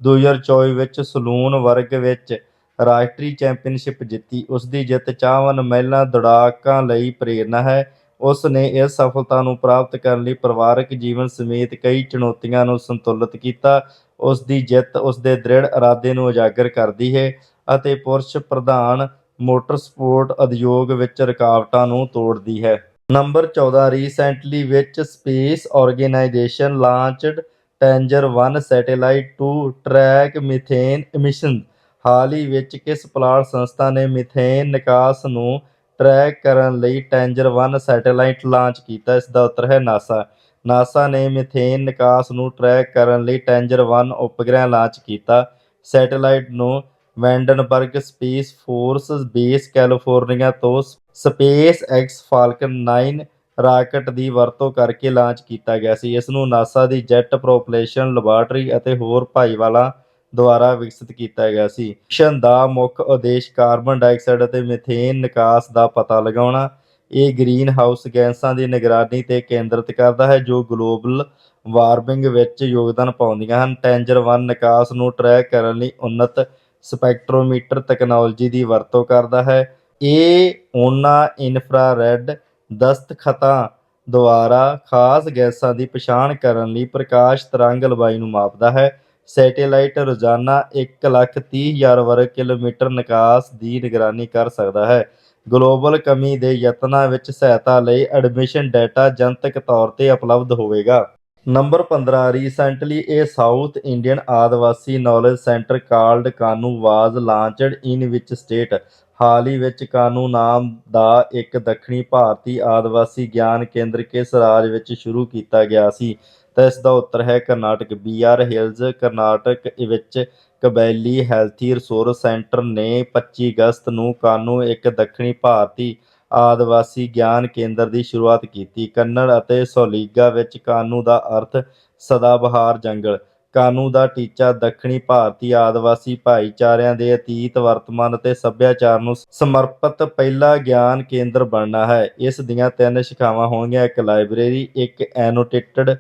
2024 ਵਿੱਚ ਸਲੂਨ ਵਰਗ ਵਿੱਚ ਰਾਸ਼ਟਰੀ ਚੈਂਪੀਅਨਸ਼ਿਪ ਜਿੱਤੀ। ਉਸ ਦੀ ਜਿੱਤ ਚਾਹਵਾਨ ਮਹਿਲਾ ਦੌੜਾਕਾਂ ਲਈ ਪ੍ਰੇਰਨਾ ਹੈ। ਉਸ ਨੇ ਇਸ ਸਫਲਤਾ ਨੂੰ ਪ੍ਰਾਪਤ ਕਰਨ ਲਈ ਪਰਿਵਾਰਕ ਜੀਵਨ ਸਮੇਤ ਕਈ ਚੁਣੌਤੀਆਂ ਨੂੰ ਸੰਤੁਲਿਤ ਕੀਤਾ। ਉਸ ਦੀ ਜਿੱਤ ਉਸ ਦੇ ਦ੍ਰਿੜ ਇਰਾਦੇ ਨੂੰ ਉਜਾਗਰ ਕਰਦੀ ਹੈ ਅਤੇ ਪੁਰਸ਼ ਪ੍ਰਧਾਨ ਮੋਟਰਸਪੋਰਟ ਉਦਯੋਗ ਵਿੱਚ ਰੁਕਾਵਟਾਂ ਨੂੰ ਤੋੜਦੀ ਹੈ। Number 14, recently which space organisation launched Tanager one satellite to track methane emissions? ਹਾਲ ਹੀ ਵਿੱਚ ਕਿਸ ਪੁਲਾੜ ਸੰਸਥਾ ਨੇ ਮੀਥੇਨ ਨਿਕਾਸ ਨੂੰ ਟਰੈਕ ਕਰਨ ਲਈ ਟੈਂਜਰ-1 ਸੈਟੇਲਾਈਟ ਲਾਂਚ ਕੀਤਾ? ਇਸ ਦਾ ਉੱਤਰ ਹੈ ਨਾਸਾ। ਨਾਸਾ ਨੇ ਮੀਥੇਨ ਨਿਕਾਸ ਨੂੰ ਟਰੈਕ ਕਰਨ ਲਈ ਟੈਂਜਰ-1 ਉਪਗ੍ਰਹਿ ਲਾਂਚ ਕੀਤਾ। ਸੈਟੇਲਾਈਟ ਨੂੰ ਵੈਂਡਨਬਰਗ ਸਪੇਸ ਫੋਰਸ ਬੇਸ ਕੈਲੀਫੋਰਨੀਆ ਤੋਂ SpaceX ਫਾਲਕਨ 9 ਰਾਕਟ ਦੀ ਵਰਤੋਂ ਕਰਕੇ ਲਾਂਚ ਕੀਤਾ ਗਿਆ ਸੀ। ਇਸ ਨੂੰ ਨਾਸਾ ਦੀ ਜੈਟ ਪ੍ਰੋਪਲਸ਼ਨ ਲੈਬਾਰਟਰੀ ਅਤੇ ਹੋਰ ਭਾਈਵਾਲਾਂ ਦੁਆਰਾ ਵਿਕਸਿਤ ਕੀਤਾ ਗਿਆ ਸੀ। ਮਿਸ਼ਨ ਦਾ ਮੁੱਖ ਉਦੇਸ਼ ਕਾਰਬਨ ਡਾਈਆਕਸਾਈਡ ਅਤੇ ਮੀਥੇਨ ਨਿਕਾਸ ਦਾ ਪਤਾ ਲਗਾਉਣਾ। ਇਹ ਗ੍ਰੀਨ ਹਾਊਸ ਗੈਸਾਂ ਦੀ ਨਿਗਰਾਨੀ 'ਤੇ ਕੇਂਦਰਿਤ ਕਰਦਾ ਹੈ ਜੋ ਗਲੋਬਲ ਵਾਰਮਿੰਗ ਵਿੱਚ ਯੋਗਦਾਨ ਪਾਉਂਦੀਆਂ ਹਨ। ਟੈਂਜਰ-1 ਨਿਕਾਸ ਨੂੰ ਟਰੈਕ ਕਰਨ ਲਈ ਉੱਨਤ ਸਪੈਕਟ੍ਰੋਮੀਟਰ ਤਕਨਾਲੋਜੀ ਦੀ ਵਰਤੋਂ ਕਰਦਾ ਹੈ। ਇਹ ਉਹਨਾਂ ਇਨਫਰਾਰੈੱਡ ਦਸਤਖਤਾਂ ਦੁਆਰਾ ਖਾਸ ਗੈਸਾਂ ਦੀ ਪਛਾਣ ਕਰਨ ਲਈ ਪ੍ਰਕਾਸ਼ ਤਰੰਗ ਲੰਬਾਈ ਨੂੰ ਮਾਪਦਾ ਹੈ। ਸੈਟੇਲਾਈਟ ਰੋਜ਼ਾਨਾ 1,30,000 ਵਰਗ ਕਿਲੋਮੀਟਰ ਨਿਕਾਸ ਦੀ ਨਿਗਰਾਨੀ ਕਰ ਸਕਦਾ ਹੈ। ਗਲੋਬਲ ਕਮੀ ਦੇ ਯਤਨਾਂ ਵਿੱਚ ਸਹਾਇਤਾ ਲਈ ਐਡਮਿਸ਼ਨ ਡਾਟਾ ਜਨਤਕ ਤੌਰ 'ਤੇ ਉਪਲਬਧ ਹੋਵੇਗਾ। ਨੰਬਰ 15 ਰੀਸੈਂਟਲੀ ਏ ਸਾਊਥ ਇੰਡੀਅਨ ਆਦਿਵਾਸੀ ਨੌਲੇਜ ਸੈਂਟਰ ਕਾਲਡ ਕਾਨੂੰ ਵਾਜ਼ ਲਾਂਚਡ ਇਨ ਵਿਚ ਸਟੇਟ। ਹਾਲ ਹੀ ਵਿੱਚ ਕਾਨੂੰ ਨਾਮ ਦਾ ਇੱਕ ਦੱਖਣੀ ਭਾਰਤੀ ਆਦਿਵਾਸੀ ਗਿਆਨ ਕੇਂਦਰ ਕਿਸ ਰਾਜ ਵਿੱਚ ਸ਼ੁਰੂ ਕੀਤਾ ਗਿਆ ਸੀ? ਤਾਂ ਇਸ ਦਾ ਉੱਤਰ ਹੈ ਕਰਨਾਟਕ। BR ਹਿਲਜ਼ ਕਰਨਾਟਕ ਵਿੱਚ ਕਬੈਲੀ ਹੈਲਥੀ ਰਿਸੋਰਸ ਸੈਂਟਰ ਨੇ 25 ਅਗਸਤ ਨੂੰ ਕਾਨੂੰ ਇੱਕ ਦੱਖਣੀ ਭਾਰਤੀ ਆਦਿਵਾਸੀ ਗਿਆਨ ਕੇਂਦਰ ਦੀ ਸ਼ੁਰੂਆਤ ਕੀਤੀ। ਕੰਨੜ ਅਤੇ ਸੋਲਿਗਾ ਵਿੱਚ ਕਾਨੂੰ ਦਾ ਅਰਥ ਸਦਾਬਹਾਰ ਜੰਗਲ। ਕਾਨੂੰ ਦਾ ਟੀਚਾ ਦੱਖਣੀ ਭਾਰਤੀ ਆਦਿਵਾਸੀ ਭਾਈਚਾਰਿਆਂ ਦੇ ਅਤੀਤ, ਵਰਤਮਾਨ ਅਤੇ ਸੱਭਿਆਚਾਰ ਨੂੰ ਸਮਰਪਿਤ ਪਹਿਲਾ ਗਿਆਨ ਕੇਂਦਰ ਬਣਨਾ ਹੈ। ਇਸ ਦੀਆਂ 3 ਸ਼ਾਖਾਵਾਂ ਹੋਣਗੀਆਂ, ਇੱਕ ਲਾਇਬ੍ਰੇਰੀ, ਇੱਕ ਐਨੋਟੇਟਡ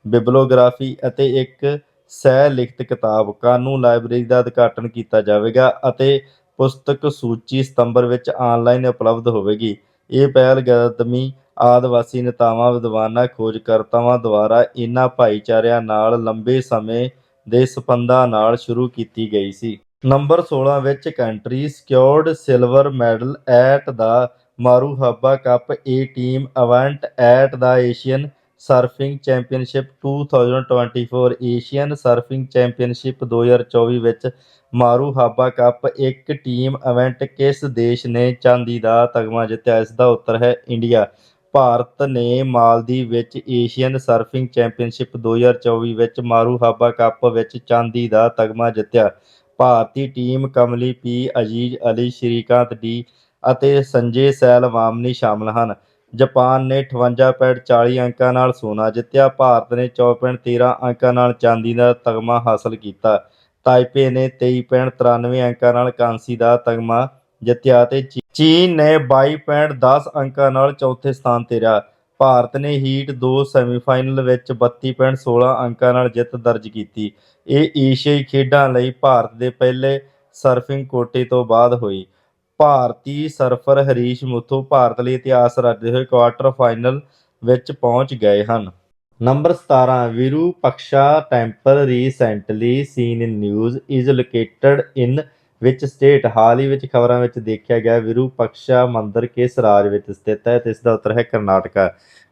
ਬਿਬਲੋਗ੍ਰਾਫੀ ਅਤੇ ਇੱਕ ਸਹਿ ਲਿਖਤ ਕਿਤਾਬ। ਕਾਨੂੰ ਲਾਇਬ੍ਰੇਰੀ ਦਾ ਉਦਘਾਟਨ ਕੀਤਾ ਜਾਵੇਗਾ ਅਤੇ ਪੁਸਤਕ ਸੂਚੀ ਸਤੰਬਰ ਵਿੱਚ ਆਨਲਾਈਨ ਉਪਲਬਧ ਹੋਵੇਗੀ। ਇਹ ਪਹਿਲਕਦਮੀ ਆਦਿਵਾਸੀ ਨੇਤਾਵਾਂ, ਵਿਦਵਾਨਾਂ, ਖੋਜਕਰਤਾਵਾਂ ਦੁਆਰਾ ਇਹਨਾਂ ਭਾਈਚਾਰਿਆਂ ਨਾਲ ਲੰਬੇ ਸਮੇਂ ਦੇ ਸਬੰਧਾਂ ਨਾਲ ਸ਼ੁਰੂ ਕੀਤੀ ਗਈ ਸੀ। Number 16 which country secured silver medal at the Marhaba cup a team event at the Asian surfing championship 2024। Asian surfing championship 2024 ਵਿੱਚ ਮਾਰੂਹਬਾ ਕੱਪ ਇੱਕ ਟੀਮ ਇਵੈਂਟ ਕਿਸ ਦੇਸ਼ ਨੇ ਚਾਂਦੀ ਦਾ ਤਗਮਾ ਜਿੱਤਿਆ? ਇਸ ਦਾ ਉੱਤਰ ਹੈ ਇੰਡੀਆ। ਭਾਰਤ ਨੇ ਮਾਲਦੀਵ ਵਿੱਚ ਏਸ਼ੀਅਨ ਸਰਫਿੰਗ ਚੈਂਪੀਅਨਸ਼ਿਪ 2024 ਵਿੱਚ ਮਾਰੂਹਬਾ ਕੱਪ ਵਿੱਚ ਚਾਂਦੀ ਦਾ ਤਗਮਾ ਜਿੱਤਿਆ। ਭਾਰਤੀ ਟੀਮ ਕਮਲੀ ਪੀ, ਅਜ਼ੀਜ਼ ਅਲੀ, ਸ਼੍ਰੀਕਾਂਤ ਡੀ ਅਤੇ ਸੰਜੇ ਸੈਲਵਾਮਨੀ ਸ਼ਾਮਲ ਹਨ। ਜਾਪਾਨ ਨੇ 58.40 ਅੰਕਾਂ ਨਾਲ ਸੋਨਾ ਜਿੱਤਿਆ। ਭਾਰਤ ਨੇ 24.13 ਅੰਕਾਂ ਨਾਲ ਚਾਂਦੀ ਦਾ ਤਗਮਾ ਹਾਸਲ ਕੀਤਾ। ਤਾਈਪੇ ਨੇ 23.93 ਅੰਕਾਂ ਨਾਲ ਕਾਂਸੀ ਦਾ ਤਗਮਾ ਜਿੱਤਿਆ ਅਤੇ ਚੀਨ ਨੇ 22.10 ਅੰਕਾਂ ਨਾਲ ਚੌਥੇ ਸਥਾਨ 'ਤੇ ਰਿਹਾ। ਭਾਰਤ ਨੇ ਹੀਟ 2 ਸੈਮੀਫਾਈਨਲ ਵਿੱਚ 32.16 ਅੰਕਾਂ ਨਾਲ ਜਿੱਤ ਦਰਜ ਕੀਤੀ। ਇਹ ਏਸ਼ੀਆਈ ਖੇਡਾਂ ਲਈ ਭਾਰਤ ਦੇ ਪਹਿਲੇ ਸਰਫਿੰਗ ਕੋਟੇ ਤੋਂ ਬਾਅਦ ਹੋਈ। ਭਾਰਤੀ ਸਰਫਰ ਹਰੀਸ਼ ਮੁਥੂ ਭਾਰਤ ਲਈ ਇਤਿਹਾਸ ਰਚਦੇ ਹੋਏ ਕੁਆਰਟਰ ਫਾਈਨਲ ਵਿੱਚ ਪਹੁੰਚ ਗਏ ਹਨ। Number 17 Virupaksha temple recently seen in news is located ਇਨ ਵਿੱਚ ਸਟੇਟ। ਹਾਲ ਹੀ ਵਿੱਚ ਖਬਰਾਂ ਵਿੱਚ ਦੇਖਿਆ ਗਿਆ ਵਿਰੂਪਕਸ਼ਾ ਮੰਦਿਰ ਕਿਸ ਰਾਜ ਵਿੱਚ ਸਥਿਤ ਹੈ? ਤੇ ਇਸ ਦਾ ਉੱਤਰ ਹੈ ਕਰਨਾਟਕਾ।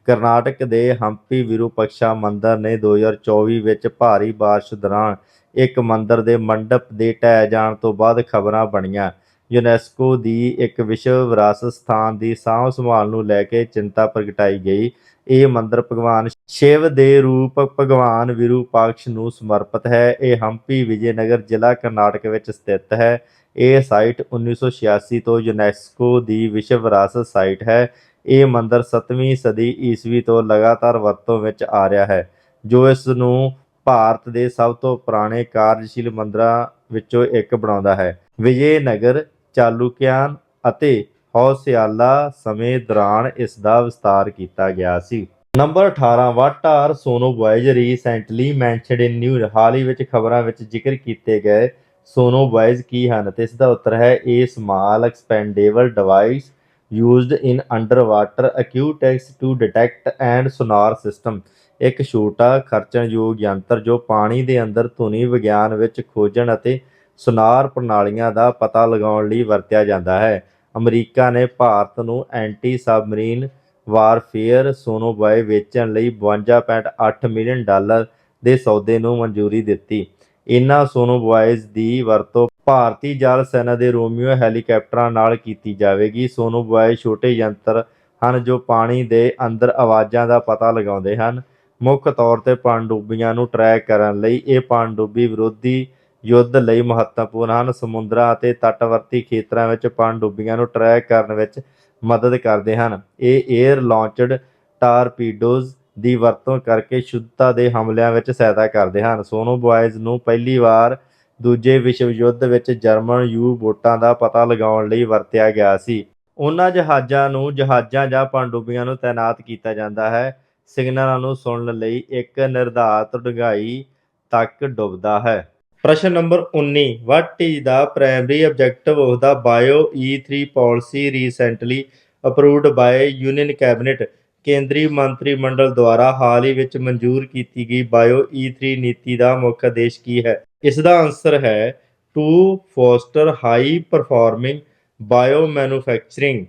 ਕਰਨਾਟਕ ਦੇ ਹੰਪੀ ਵਿਰੂਪਕਸ਼ਾ ਮੰਦਿਰ ਨੇ 2024 ਵਿੱਚ ਭਾਰੀ ਬਾਰਿਸ਼ ਦੌਰਾਨ ਇੱਕ ਮੰਦਿਰ ਦੇ ਮੰਡਪ ਦੇ ਢਹਿ ਜਾਣ ਤੋਂ ਬਾਅਦ ਖਬਰਾਂ ਬਣੀਆਂ। ਯੂਨੈਸਕੋ ਦੀ ਇੱਕ ਵਿਸ਼ਵ ਵਿਰਾਸਤ ਸਥਾਨ ਦੀ ਸਾਂਭ ਸੰਭਾਲ ਨੂੰ ਲੈ ਕੇ ਚਿੰਤਾ ਪ੍ਰਗਟਾਈ ਗਈ। ਇਹ ਮੰਦਿਰ ਭਗਵਾਨ ਸ਼ਿਵ ਦੇ ਰੂਪ ਭਗਵਾਨ ਵਿਰੂਪਾਕਸ਼ ਨੂੰ ਸਮਰਪਿਤ ਹੈ। ਇਹ ਹੰਪੀ ਵਿਜੇਨਗਰ ਜ਼ਿਲ੍ਹਾ ਕਰਨਾਟਕ ਵਿੱਚ ਸਥਿਤ ਹੈ। ਇਹ ਸਾਈਟ 1986 ਤੋਂ ਯੂਨੈਸਕੋ ਦੀ ਵਿਸ਼ਵ ਵਿਰਾਸਤ ਸਾਈਟ ਹੈ। ਇਹ ਮੰਦਿਰ 7ਵੀਂ ਸਦੀ ਈਸਵੀ ਤੋਂ ਲਗਾਤਾਰ ਵਰਤੋਂ ਵਿੱਚ ਆ ਰਿਹਾ ਹੈ, ਜੋ ਇਸ ਨੂੰ ਭਾਰਤ ਦੇ ਸਭ ਤੋਂ ਪੁਰਾਣੇ ਕਾਰਜਸ਼ੀਲ ਮੰਦਿਰਾਂ ਵਿੱਚੋਂ ਇੱਕ ਬਣਾਉਂਦਾ ਹੈ। ਵਿਜੇਨਗਰ, ਚਾਲੁਕਿਆਨ ਅਤੇ ਹੌਸਯਾਲਾ ਸਮੇਂ ਦੌਰਾਨ ਇਸ ਦਾ ਵਿਸਤਾਰ ਕੀਤਾ ਗਿਆ ਸੀ। Number 18 what are sonobuoys recently mentioned in news. ਹਾਲ ਹੀ ਵਿੱਚ ਖਬਰਾਂ ਵਿੱਚ ਜ਼ਿਕਰ ਕੀਤੇ ਗਏ ਸੋਨੋਬੋਇਜ਼ ਕੀ ਹਨ? ਤੇ ਇਸ ਦਾ ਉੱਤਰ ਹੈ a small expendable device used in underwater acoustics to detect and sonar system. ਇੱਕ ਛੋਟਾ ਖਰਚਣਯੋਗ ਯੰਤਰ ਜੋ ਪਾਣੀ ਦੇ ਅੰਦਰ ਧੁਨੀ ਵਿਗਿਆਨ ਵਿੱਚ ਖੋਜਣ ਅਤੇ ਸੁਨਾਰ ਪ੍ਰਣਾਲੀਆਂ ਦਾ ਪਤਾ ਲਗਾਉਣ ਲਈ ਵਰਤਿਆ ਜਾਂਦਾ ਹੈ। ਅਮਰੀਕਾ ਨੇ ਭਾਰਤ ਨੂੰ ਐਂਟੀ ਸਬਮਰੀਨ ਵਾਰਫੇਅਰ ਸੋਨੋਬੋਏ ਵੇਚਣ ਲਈ $52.8 ਮਿਲੀਅਨ ਦੇ ਸੌਦੇ ਨੂੰ ਮਨਜ਼ੂਰੀ ਦਿੱਤੀ। ਇਨ੍ਹਾਂ ਸੋਨੋਬੋਇਜ਼ ਦੀ ਵਰਤੋਂ ਭਾਰਤੀ ਜਲ ਸੈਨਾ ਦੇ ਰੋਮੀਓ ਹੈਲੀਕਾਪਟਰਾਂ ਨਾਲ ਕੀਤੀ ਜਾਵੇਗੀ। ਸੋਨੋਬੋਏ ਛੋਟੇ ਯੰਤਰ ਹਨ ਜੋ ਪਾਣੀ ਦੇ ਅੰਦਰ ਆਵਾਜ਼ਾਂ ਦਾ ਪਤਾ ਲਗਾਉਂਦੇ ਹਨ। ਮੁੱਖ ਤੌਰ 'ਤੇ ਪਣਡੁੱਬੀਆਂ ਨੂੰ ਟਰੈਕ ਕਰਨ ਲਈ। ਇਹ ਪਣਡੁੱਬੀ ਵਿਰੋਧੀ ਯੁੱਧ ਲਈ ਮਹੱਤਵਪੂਰਨ ਹਨ। ਸਮੁੰਦਰਾਂ ਅਤੇ ਤੱਟਵਰਤੀ ਖੇਤਰਾਂ ਵਿੱਚ ਪਣਡੁੱਬੀਆਂ ਨੂੰ ਟਰੈਕ ਕਰਨ ਵਿੱਚ ਮਦਦ ਕਰਦੇ ਹਨ। ਇਹ ਏਅਰ ਲਾਂਚਡ ਟਾਰਪੀਡੋਜ਼ ਦੀ ਵਰਤੋਂ ਕਰਕੇ ਸ਼ੁੱਧਤਾ ਦੇ ਹਮਲਿਆਂ ਵਿੱਚ ਸਹਾਇਤਾ ਕਰਦੇ ਹਨ। ਸੋਨੋਬੋਇਜ਼ ਨੂੰ ਪਹਿਲੀ ਵਾਰ ਦੂਜੇ ਵਿਸ਼ਵ ਯੁੱਧ ਵਿੱਚ ਜਰਮਨ ਯੂ-ਬੋਟਾਂ ਦਾ ਪਤਾ ਲਗਾਉਣ ਲਈ ਵਰਤਿਆ ਗਿਆ ਸੀ। ਉਹਨਾਂ ਜਹਾਜ਼ਾਂ ਜਾਂ ਪਣਡੁੱਬੀਆਂ ਨੂੰ ਤੈਨਾਤ ਕੀਤਾ ਜਾਂਦਾ ਹੈ। ਸਿਗਨਲਾਂ ਨੂੰ ਸੁਣਨ ਲਈ ਇੱਕ ਨਿਰਧਾਰਤ ਡੂੰਘਾਈ ਤੱਕ ਡੁੱਬਦਾ ਹੈ। ਪ੍ਰਸ਼ਨ number 19 what is the primary objective of the bio E3 policy recently approved ਬਾय union cabinet. ਕੇਂਦਰੀ ਮੰਤਰੀ ਮੰਡਲ ਦੁਆਰਾ ਹਾਲ ਹੀ ਵਿੱਚ ਮਨਜ਼ੂਰ ਕੀਤੀ ਗਈ ਬਾਇਓ E3 ਨੀਤੀ ਦਾ ਮੁੱਖ ਉਦੇਸ਼ ਕੀ ਹੈ? ਇਸ ਦਾ ਆਨਸਰ ਹੈ to foster high performing bio manufacturing.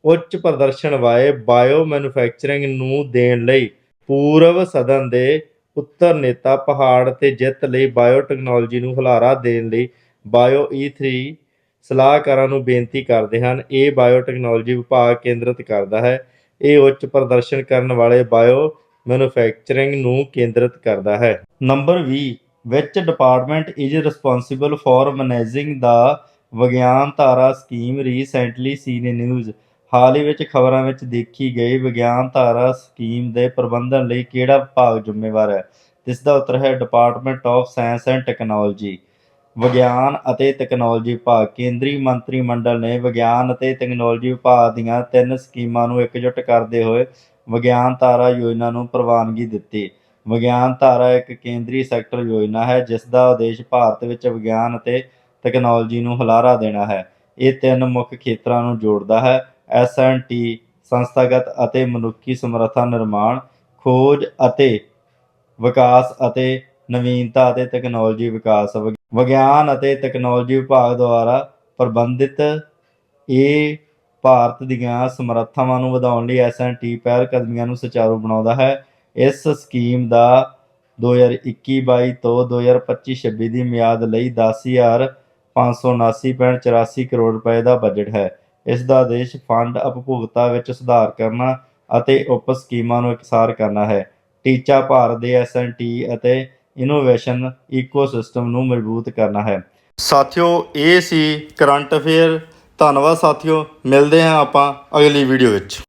ਉੱਚ ਪ੍ਰਦਰਸ਼ਨ ਵਾਲੇ ਬਾਇਓ ਮੈਨੂਫੈਕਚਰਿੰਗ ਨੂੰ ਦੇਣ ਲਈ ਪੂਰਵ ਸਦਨ ਦੇ ਉੱਤਰ ਨੇਤਾ ਪਹਾੜ ਤੇ ਜਿੱਤ ਲਈ ਬਾਇਓਟੈਕਨੋਲੋਜੀ ਨੂੰ ਹੁਲਾਰਾ ਦੇਣ ਲਈ ਬਾਇਓ E3 ਸਲਾਹਕਾਰਾਂ ਨੂੰ ਬੇਨਤੀ ਕਰਦੇ ਹਨ। ਇਹ ਬਾਇਓਟੈਕਨੋਲੋਜੀ ਵਿਭਾਗ ਕੇਂਦਰਿਤ ਕਰਦਾ ਹੈ। ਇਹ ਉੱਚ ਪ੍ਰਦਰਸ਼ਨ ਕਰਨ ਵਾਲੇ ਬਾਇਓ ਮੈਨੂਫੈਕਚਰਿੰਗ ਨੂੰ ਕੇਂਦਰਿਤ ਕਰਦਾ ਹੈ। Number 20 which department is responsible for managing the Vigyan Dhara scheme recently seen in news. ਹਾਲ ਹੀ ਵਿੱਚ ਖਬਰਾਂ ਵਿੱਚ ਦੇਖੀ ਗਈ ਵਿਗਿਆਨ ਧਾਰਾ ਸਕੀਮ ਦੇ ਪ੍ਰਬੰਧਨ ਲਈ ਕਿਹੜਾ ਵਿਭਾਗ ਜ਼ਿੰਮੇਵਾਰ ਹੈ? ਇਸ ਦਾ ਉੱਤਰ ਹੈ department of science and technology. ਵਿਗਿਆਨ ਅਤੇ ਤਕਨਾਲੋਜੀ ਵਿਭਾਗ। ਕੇਂਦਰੀ ਮੰਤਰੀ ਮੰਡਲ ਨੇ ਵਿਗਿਆਨ ਅਤੇ ਤਕਨਾਲੋਜੀ ਵਿਭਾਗ ਦੀਆਂ 3 ਸਕੀਮਾਂ ਨੂੰ ਇਕਜੁੱਟ ਕਰਦੇ ਹੋਏ ਵਿਗਿਆਨ ਧਾਰਾ ਯੋਜਨਾ ਨੂੰ ਪ੍ਰਵਾਨਗੀ ਦਿੱਤੀ। ਵਿਗਿਆਨ ਧਾਰਾ ਇੱਕ ਕੇਂਦਰੀ ਸੈਕਟਰ ਯੋਜਨਾ ਹੈ ਜਿਸ ਦਾ ਉਦੇਸ਼ ਭਾਰਤ ਵਿੱਚ ਵਿਗਿਆਨ ਅਤੇ ਤਕਨਾਲੋਜੀ ਨੂੰ ਹੁਲਾਰਾ ਦੇਣਾ ਹੈ। ਇਹ 3 ਮੁੱਖ ਖੇਤਰਾਂ ਨੂੰ ਜੋੜਦਾ ਹੈ: S&T ਸੰਸਥਾਗਤ ਅਤੇ ਮਨੁੱਖੀ ਸਮਰੱਥਾ ਨਿਰਮਾਣ, ਖੋਜ ਅਤੇ ਵਿਕਾਸ ਅਤੇ ਨਵੀਨਤਾ ਅਤੇ ਤਕਨਾਲੋਜੀ ਵਿਕਾਸ। ਵਿਗਿਆਨ ਅਤੇ ਤਕਨਾਲੋਜੀ ਵਿਭਾਗ ਦੁਆਰਾ ਪ੍ਰਬੰਧਿਤ ਇਹ ਭਾਰਤ ਦੀਆਂ ਸਮਰੱਥਾਵਾਂ ਨੂੰ ਵਧਾਉਣ ਲਈ S&T ਪਹਿਲਕਦਮੀਆਂ ਨੂੰ ਸੁਚਾਰੂ ਬਣਾਉਂਦਾ ਹੈ। ਇਸ ਸਕੀਮ ਦਾ 2021-22 ਤੋਂ 2025-26 ਦੀ ਮਿਆਦ ਲਈ 10,579.84 ਕਰੋੜ ਰੁਪਏ ਦਾ ਬਜਟ ਹੈ। ਇਸ ਦਾ ਉਦੇਸ਼ ਫੰਡ ਉਪਭੋਗਤਾ ਵਿੱਚ ਸੁਧਾਰ ਕਰਨਾ ਅਤੇ ਉਪ ਸਕੀਮਾਂ ਨੂੰ ਇਕਸਾਰ ਕਰਨਾ ਹੈ। ਟੀਚਾ ਭਾਰਤ ਦੇ S&T ਅਤੇ ਇਨੋਵੇਸ਼ਨ ਈਕੋਸਿਸਟਮ ਨੂੰ ਮਜ਼ਬੂਤ ਕਰਨਾ ਹੈ। ਸਾਥੀਓ, ਇਹ ਸੀ ਕਰੰਟ ਅਫੇਅਰ। ਧੰਨਵਾਦ ਸਾਥੀਓ, ਮਿਲਦੇ ਹਾਂ ਆਪਾਂ ਅਗਲੀ ਵੀਡੀਓ ਵਿੱਚ।